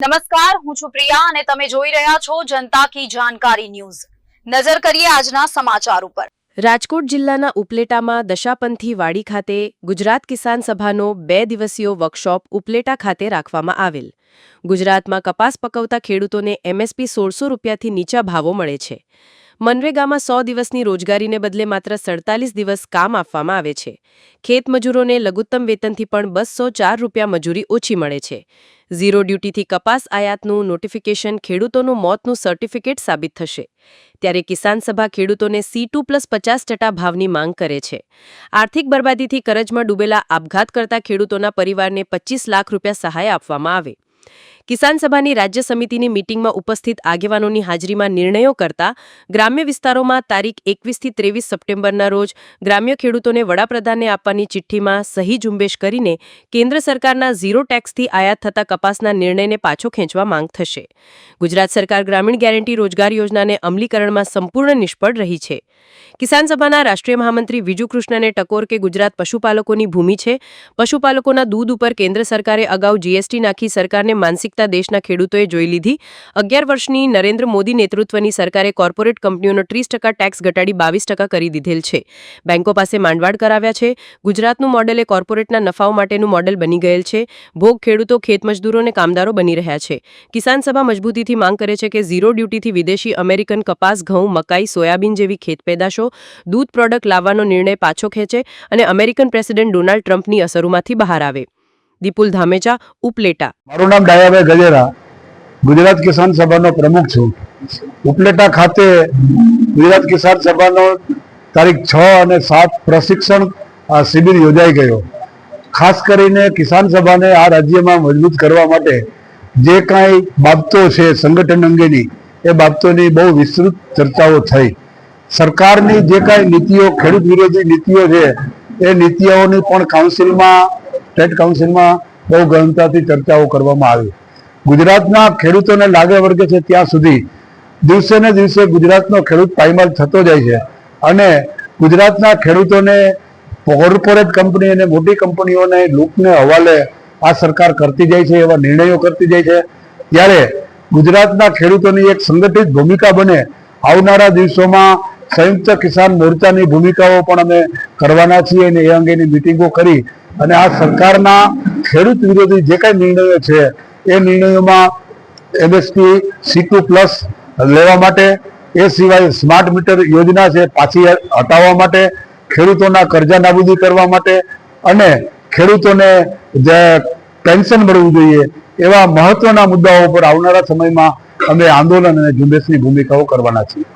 નમસ્કાર, હું છું પ્રિયા અને તમે જોઈ રહ્યા છો જનતા કી જાણકારી ન્યૂઝ। નજર કરીએ આજના સમાચાર ઉપર। રાજકોટ જિલ્લાના ઉપલેટામાં દશાપંથી વાડી ખાતે ગુજરાત કિસાન સભાનો 2 દિવસીય વર્કશોપ ઉપલેટા ખાતે રાખવામાં આવેલ। ગુજરાતમાં કપાસ પકવતા ખેડૂતોને MSP 1600 રૂપિયાથી નીચા ભાવો મળે છે। મનરેગામાં 100 દિવસની રોજગારીને બદલે માત્ર 47 દિવસ કામ આપવામાં આવે છે। ખેત મજૂરોને લઘુત્તમ વેતનથી પણ 204 રૂપિયા મજૂરી ઓછી મળે છે। ઝીરો ડ્યુટીથી કપાસ આયાતનું નોટિફિકેશન ખેડૂતોનું મોતનું સર્ટિફિકેટ સાબિત થશે। ત્યારે કિસાન સભા ખેડૂતોને C2 + 50% ભાવની માંગ કરે છે। આર્થિક બરબાદીથી કરજમાં ડૂબેલા આપઘાત કરતા ખેડૂતોના પરિવારને 25 લાખ રૂપિયા સહાય આપવામાં આવે। કિસાન સભાની રાજ્ય સમિતિની મીટિંગમાં ઉપસ્થિત આગેવાનોની હાજરીમાં નિર્ણયો કરતા ગ્રામ્ય વિસ્તારોમાં તારીખ 21 થી 23 સપ્ટેમ્બરના રોજ ગ્રામ્ય ખેડૂતોને વડાપ્રધાનને આપવાની ચિઠ્ઠીમાં સહી ઝુંબેશ કરીને કેન્દ્ર સરકારના ઝીરો ટેક્સથી આયાત થતા કપાસના નિર્ણયને પાછો ખેંચવા માંગ થશે। ગુજરાત સરકાર ગ્રામીણ ગેરંટી રોજગાર યોજનાને અમલીકરણમાં સંપૂર્ણ નિષ્ફળ રહી છે। કિસાન સભાના રાષ્ટ્રીય મહામંત્રી વિજુ કૃષ્ણને ટકોર કે ગુજરાત પશુપાલકોની ભૂમિ છે। પશુપાલકોના દૂધ ઉપર કેન્દ્ર સરકારે અગાઉ GST નાખી સરકારને માનસિકતા દેશના ખેડૂતોએ જોઈ લીધી। 11 વર્ષની નરેન્દ્ર મોદી નેતૃત્વની સરકારે કોર્પોરેટ કંપનીઓનો 30% ટેક્સ ઘટાડી 22% કરી દીધેલ છે। બેંકો પાસે માંડવાડ કરાવ્યા છે। ગુજરાતનું મોડેલ એ કોર્પોરેટના નફાઓ માટેનું મોડેલ બની ગયેલ છે। ભોગ ખેડૂતો ખેતમજદૂરો અને કામદારો બની રહ્યા છે। કિસાન સભા મજબૂતીથી માંગ કરે છે કે ઝીરો ડ્યુટીથી વિદેશી અમેરિકન કપાસ, ઘઉં, મકાઈ, સોયાબીન જેવી ખેત પેદાશો, દૂધ પ્રોડક્ટ લાવવાનો નિર્ણય પાછો ખેંચે અને અમેરિકન પ્રેસિડેન્ટ ડોનાલ્ડ ટ્રમ્પની અસરોમાંથી બહાર આવે। દીપુલ ધામેચા, ઉપલેટા। મારું નામ ડાયાભાઈ ગજેરા, ગુજરાત કિસાન સભાનો પ્રમુખ છું। ઉપલેટા ખાતે ગુજરાત કિસાન સભાનો તારીખ 6 અને 7 પ્રશિક્ષણ શિબિર યોજાઈ ગયો। ખાસ કરીને કિસાન સભાને આ રાજ્યમાં મજબૂત કરવા માટે જે કાંઈ બાબતો છે સંગઠન અંગેની, એ બાબતોની બહુ વિસ્તૃત ચર્ચાઓ થઈ। સરકારની જે કાંઈ નીતિઓ, ખેડૂત વિરોધી નીતિઓ છે, એ નીતિઓની પણ સ્ટેટ કાઉન્સિલમાં બહુ ગહનતાથી ચર્ચાઓ કરવામાં આવી। ગુજરાતના ખેડૂતોને લાગે વળગે છે ત્યાં સુધી દિવસે ને દિવસે ગુજરાતનો ખેડૂત પાયમાલ થતો જાય છે અને ગુજરાતના ખેડૂતોને કોર્પોરેટ કંપની અને મોટી કંપનીઓને લૂંટને હવાલે આ સરકાર કરતી જાય છે, એવા નિર્ણયો કરતી જાય છે। ત્યારે ગુજરાતના ખેડૂતોની એક સંગઠિત ભૂમિકા બને, આવનારા દિવસોમાં સંયુક્ત કિસાન મોરચાની ભૂમિકાઓ પણ અમે કરવાના છીએ અને એ અંગેની મિટિંગો કરી અને આ સરકારના ખેડૂત વિરોધી જે કાંઈ નિર્ણયો છે એ નિર્ણયોમાં MSP C2+ લેવા માટે, એ સિવાય સ્માર્ટ મીટર યોજના છે પાછી હટાવવા માટે, ખેડૂતોના કર્જા નાબૂદી કરવા માટે અને ખેડૂતોને જે પેન્શન મળવું જોઈએ, એવા મહત્વના મુદ્દાઓ પર આવનારા સમયમાં અમે આંદોલન અને ઝુંબેશની ભૂમિકાઓ કરવાના છીએ।